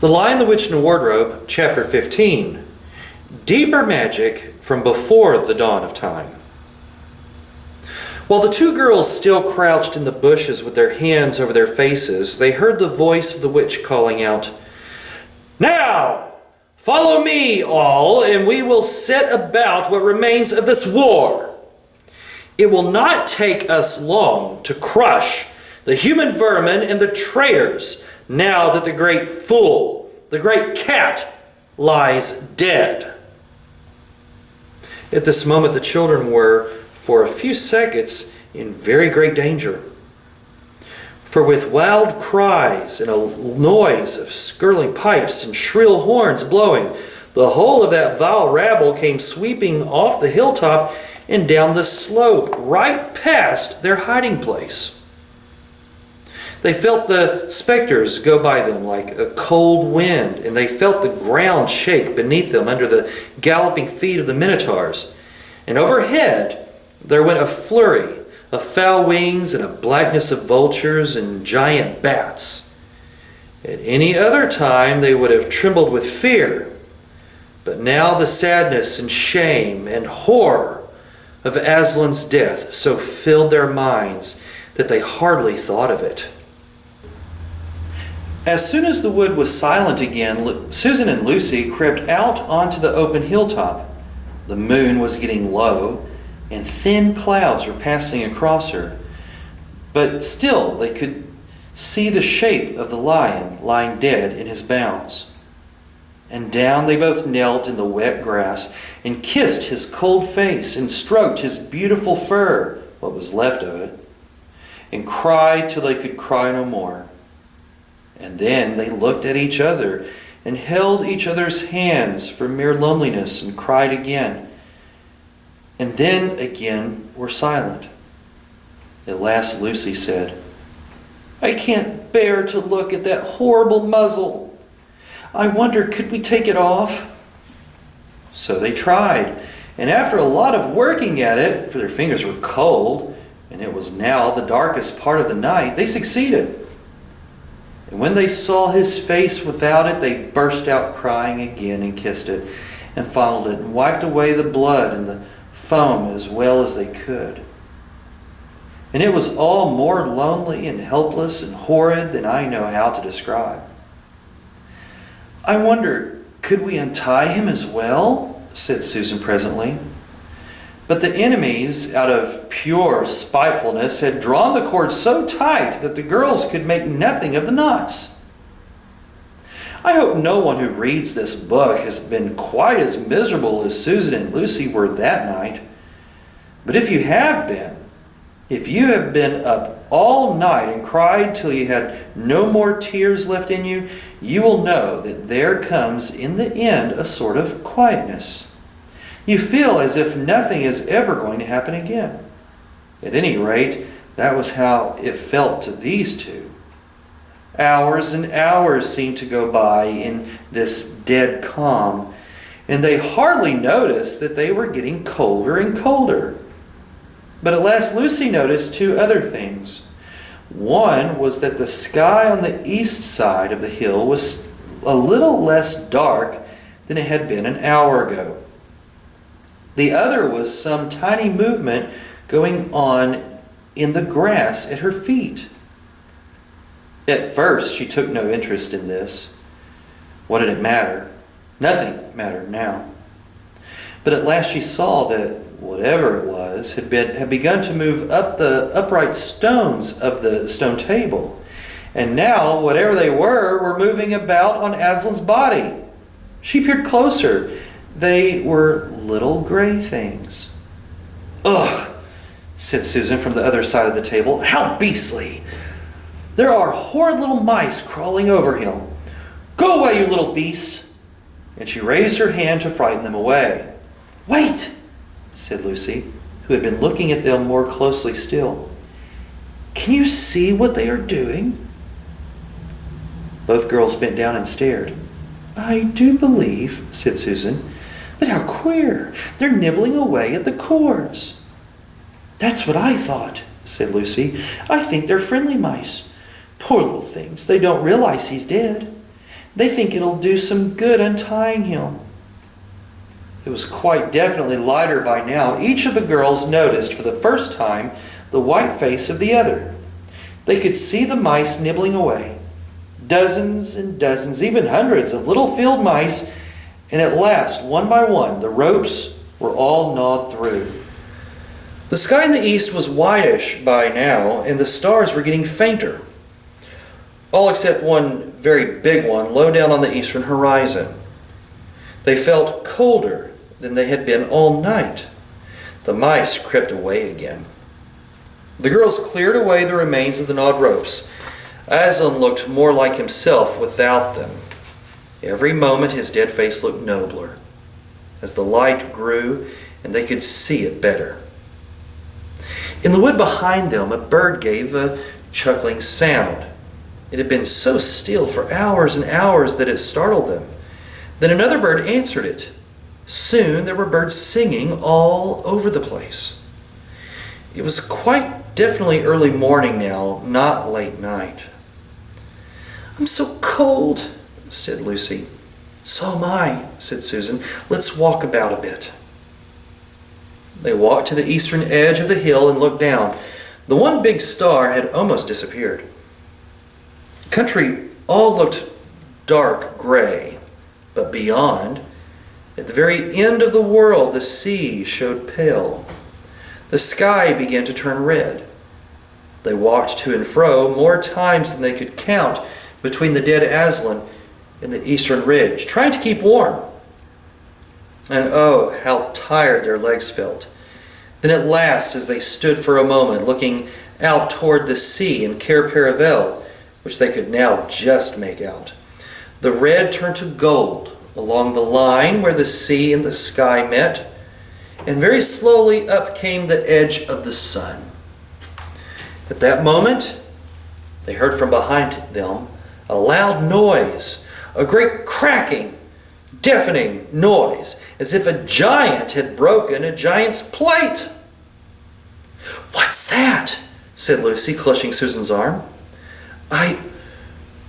The Lion, the Witch, and the Wardrobe, Chapter 15. Deeper Magic from Before the Dawn of Time. While the two girls still crouched in the bushes with their hands over their faces, they heard the voice of the witch calling out, "Now, follow me all, and we will set about what remains of this war. It will not take us long to crush the human vermin and the traitors, now that the great fool, the great cat, lies dead." At this moment, the children were, for a few seconds, in very great danger. For with wild cries and a noise of skirling pipes and shrill horns blowing, the whole of that vile rabble came sweeping off the hilltop and down the slope, right past their hiding place. They felt the specters go by them like a cold wind, and they felt the ground shake beneath them under the galloping feet of the minotaurs. And overhead there went a flurry of foul wings and a blackness of vultures and giant bats. At any other time they would have trembled with fear, but now the sadness and shame and horror of Aslan's death so filled their minds that they hardly thought of it. As soon as the wood was silent again, Susan and Lucy crept out onto the open hilltop. The moon was getting low, and thin clouds were passing across her. But still they could see the shape of the lion lying dead in his bounds. And down they both knelt in the wet grass and kissed his cold face and stroked his beautiful fur, what was left of it, and cried till they could cry no more. And then they looked at each other and held each other's hands for mere loneliness and cried again. And then again were silent. At last Lucy said, "I can't bear to look at that horrible muzzle. I wonder, could we take it off?" So they tried, and after a lot of working at it, for their fingers were cold, and it was now the darkest part of the night, they succeeded. And when they saw his face without it, they burst out crying again and kissed it and fondled it and wiped away the blood and the foam as well as they could. And it was all more lonely and helpless and horrid than I know how to describe. "I wonder, could we untie him as well?" said Susan presently. But the enemies, out of pure spitefulness, had drawn the cord so tight that the girls could make nothing of the knots. I hope no one who reads this book has been quite as miserable as Susan and Lucy were that night. But if you have been up all night and cried till you had no more tears left in you, you will know that there comes in the end a sort of quietness. You feel as if nothing is ever going to happen again. At any rate, that was how it felt to these two. Hours and hours seemed to go by in this dead calm, and they hardly noticed that they were getting colder and colder. But at last Lucy noticed two other things. One was that the sky on the east side of the hill was a little less dark than it had been an hour ago. The other was some tiny movement going on in the grass at her feet. At first she took no interest in this. What did it matter? Nothing mattered now. But at last she saw that whatever it was had begun to move up the upright stones of the stone table. And now, whatever they were moving about on Aslan's body. She peered closer. They were little gray things. "Ugh," said Susan from the other side of the table. "How beastly! There are horrid little mice crawling over him. Go away, you little beast!" And she raised her hand to frighten them away. "Wait," said Lucy, who had been looking at them more closely still. "Can you see what they are doing?" Both girls bent down and stared. "I do believe," said Susan. "But how queer! They're nibbling away at the cords." "That's what I thought," said Lucy. "I think they're friendly mice. Poor little things, they don't realize he's dead. They think it'll do some good untying him." It was quite definitely lighter by now. Each of the girls noticed for the first time the white face of the other. They could see the mice nibbling away. Dozens and dozens, even hundreds of little field mice, and at last, one by one, the ropes were all gnawed through. The sky in the east was whitish by now, and the stars were getting fainter. All except one very big one low down on the eastern horizon. They felt colder than they had been all night. The mice crept away again. The girls cleared away the remains of the gnawed ropes. Aslan looked more like himself without them. Every moment his dead face looked nobler, as the light grew and they could see it better. In the wood behind them, a bird gave a chuckling sound. It had been so still for hours and hours that it startled them. Then another bird answered it. Soon there were birds singing all over the place. It was quite definitely early morning now, not late night. "I'm so cold," said Lucy. "So am I," said Susan. "Let's walk about a bit." They walked to the eastern edge of the hill and looked down. The one big star had almost disappeared. The country all looked dark gray, but beyond, at the very end of the world, the sea showed pale. The sky began to turn red. They walked to and fro more times than they could count between the dead Aslan and the eastern ridge, trying to keep warm. And oh, how tired their legs felt. Then at last, as they stood for a moment looking out toward the sea and Cair Paravel, which they could now just make out, the red turned to gold along the line where the sea and the sky met, and very slowly up came the edge of the sun. At that moment, they heard from behind them a loud noise, a great cracking, deafening noise, as if a giant had broken a giant's plate. "What's that?" said Lucy, clutching Susan's arm.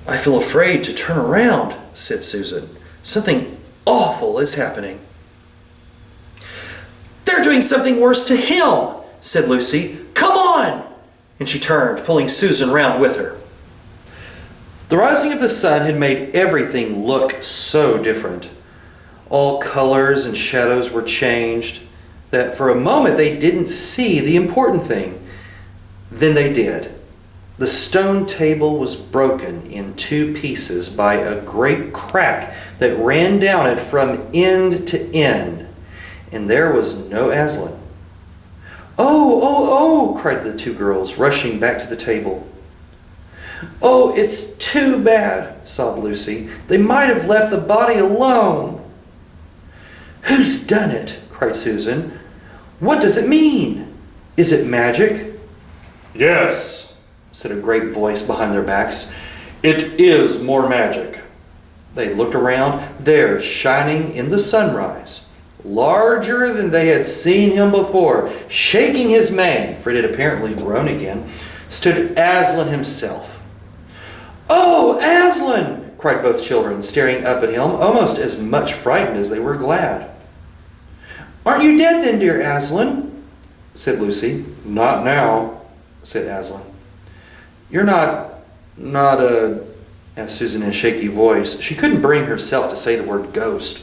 I feel afraid to turn around," said Susan. "Something awful is happening." "They're doing something worse to him," said Lucy. "Come on!" And she turned, pulling Susan round with her. The rising of the sun had made everything look so different. All colors and shadows were changed, that for a moment they didn't see the important thing. Then they did. The stone table was broken in two pieces by a great crack that ran down it from end to end, and there was no Aslan. "Oh, oh, oh!" cried the two girls, rushing back to the table. "Oh, it's too bad," sobbed Lucy. "They might have left the body alone." "Who's done it?" cried Susan. "What does it mean? Is it magic?" "Yes," said a great voice behind their backs. "It is more magic." They looked around. There, shining in the sunrise, larger than they had seen him before, shaking his mane, for it had apparently grown again, stood Aslan himself. "Oh, Aslan!" cried both children, staring up at him, almost as much frightened as they were glad. "Aren't you dead then, dear Aslan?" said Lucy. "Not now," said Aslan. "You're not asked Susan in a shaky voice. She couldn't bring herself to say the word ghost.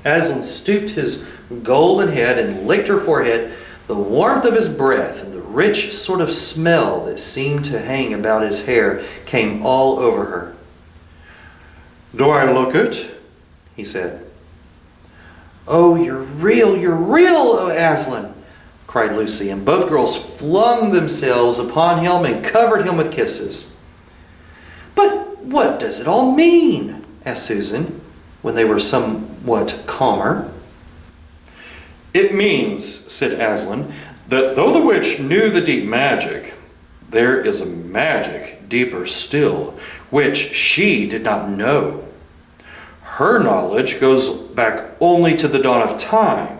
Aslan stooped his golden head and licked her forehead. The warmth of his breath and the rich sort of smell that seemed to hang about his hair came all over her. "Do I look it?" he said. "Oh, you're real, oh Aslan!" cried Lucy, and both girls flung themselves upon him and covered him with kisses. "But what does it all mean?" asked Susan, when they were somewhat calmer. "It means," said Aslan, "that though the witch knew the deep magic, there is a magic deeper still, which she did not know. Her knowledge goes back only to the dawn of time.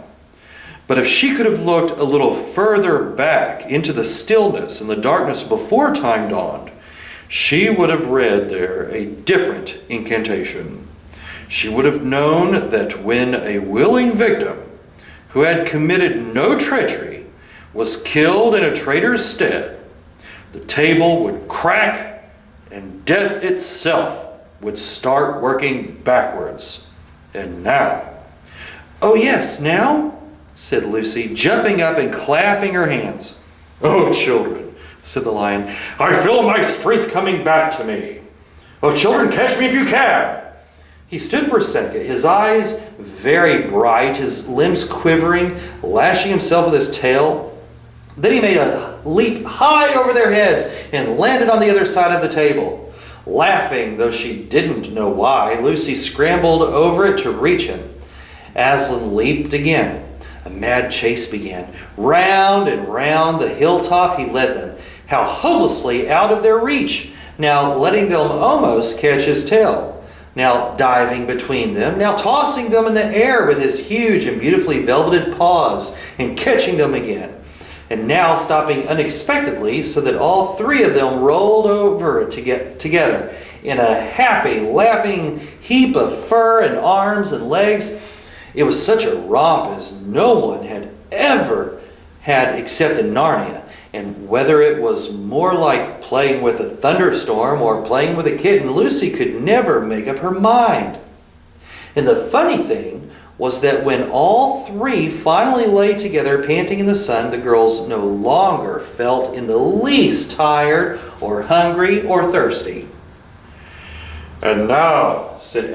But if she could have looked a little further back into the stillness and the darkness before time dawned, she would have read there a different incantation. She would have known that when a willing victim who had committed no treachery was killed in a traitor's stead, the table would crack and death itself would start working backwards. And now, "Oh yes, now?" said Lucy, jumping up and clapping her hands. "Oh, children," said the lion, "I feel my strength coming back to me. Oh, children, catch me if you can." He stood for a second, his eyes very bright, his limbs quivering, lashing himself with his tail. Then he made a leap high over their heads and landed on the other side of the table. Laughing, though she didn't know why, Lucy scrambled over it to reach him. Aslan leaped again. A mad chase began. Round and round the hilltop he led them, how hopelessly out of their reach, now letting them almost catch his tail, now diving between them, now tossing them in the air with his huge and beautifully velveted paws and catching them again, and now stopping unexpectedly so that all three of them rolled over to get together in a happy, laughing heap of fur and arms and legs. It was such a romp as no one had ever had except in Narnia, and whether it was more like playing with a thunderstorm or playing with a kitten, Lucy could never make up her mind. And the funny thing was that when all three finally lay together panting in the sun, the girls no longer felt in the least tired or hungry or thirsty. "And now," said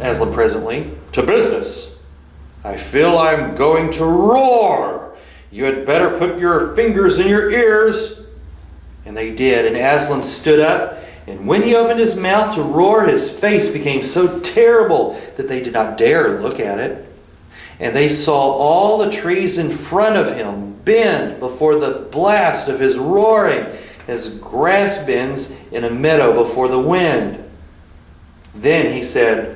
Aslan presently, "to business. I feel I'm going to roar. You had better put your fingers in your ears." And they did, and Aslan stood up, and when he opened his mouth to roar, his face became so terrible that they did not dare look at it. And they saw all the trees in front of him bend before the blast of his roaring, as grass bends in a meadow before the wind. Then he said,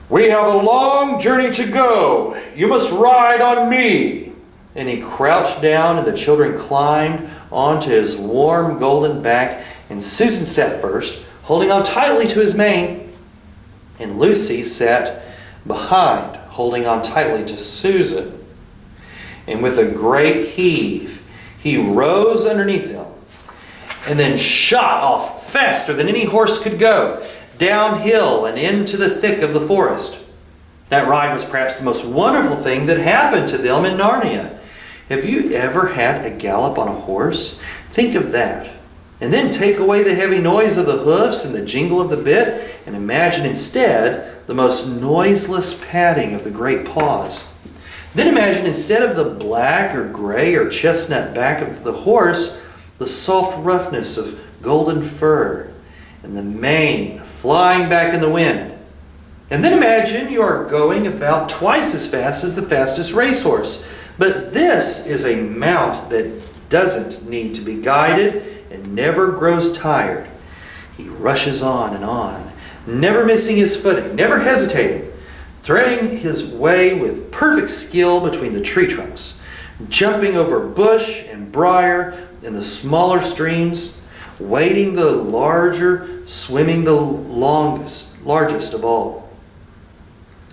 "We have a long journey to go. You must ride on me." And he crouched down, and the children climbed onto his warm golden back, and Susan sat first, holding on tightly to his mane, and Lucy sat behind, holding on tightly to Susan. And with a great heave, he rose underneath them, and then shot off faster than any horse could go, downhill and into the thick of the forest. That ride was perhaps the most wonderful thing that happened to them in Narnia. Have you ever had a gallop on a horse? Think of that. And then take away the heavy noise of the hoofs and the jingle of the bit, and imagine instead the most noiseless padding of the great paws. Then imagine instead of the black or gray or chestnut back of the horse, the soft roughness of golden fur, and the mane flying back in the wind. And then imagine you are going about twice as fast as the fastest racehorse. But this is a mount that doesn't need to be guided and never grows tired. He rushes on, never missing his footing, never hesitating, threading his way with perfect skill between the tree trunks, jumping over bush and briar and the smaller streams, wading the larger, swimming the largest of all.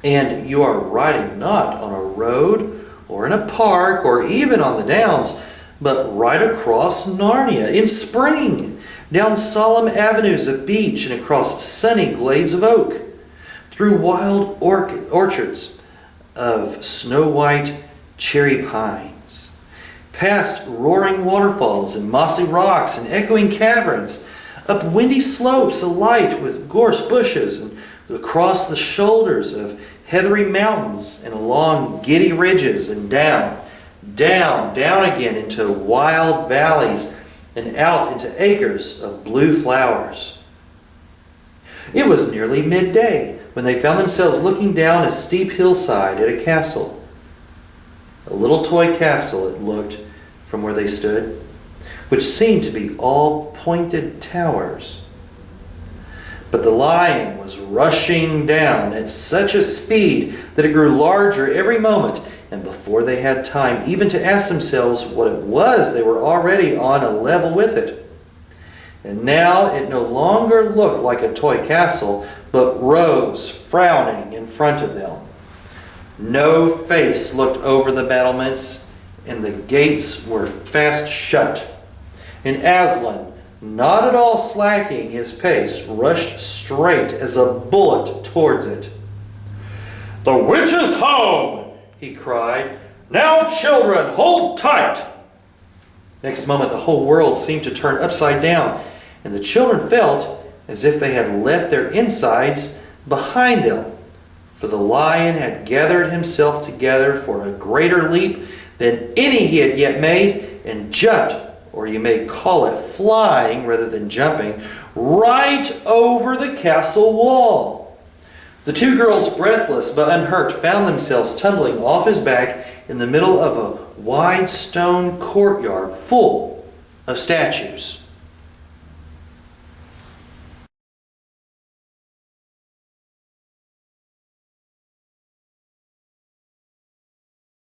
And you are riding not on a road or in a park or even on the downs, but right across Narnia in spring, down solemn avenues of beech and across sunny glades of oak, through wild orchards of snow-white cherry pines, past roaring waterfalls and mossy rocks and echoing caverns, up windy slopes alight with gorse bushes, and across the shoulders of heathery mountains and along giddy ridges, and down again into wild valleys and out into acres of blue flowers. It was nearly midday when they found themselves looking down a steep hillside at a castle. A little toy castle it looked from where they stood, which seemed to be all pointed towers. But the lion was rushing down at such a speed that it grew larger every moment, and before they had time even to ask themselves what it was, they were already on a level with it. and now it no longer looked like a toy castle, but rose frowning in front of them. No face looked over the battlements, and the gates were fast shut. And Aslan, not at all slacking his pace, rushed straight as a bullet towards it. "The witch is home!" he cried. "Now, children, hold tight!" Next moment, the whole world seemed to turn upside down, and the children felt as if they had left their insides behind them. For the lion had gathered himself together for a greater leap than any he had yet made, and jumped, or you may call it flying rather than jumping, right over the castle wall. The two girls, breathless but unhurt, found themselves tumbling off his back in the middle of a wide stone courtyard full of statues.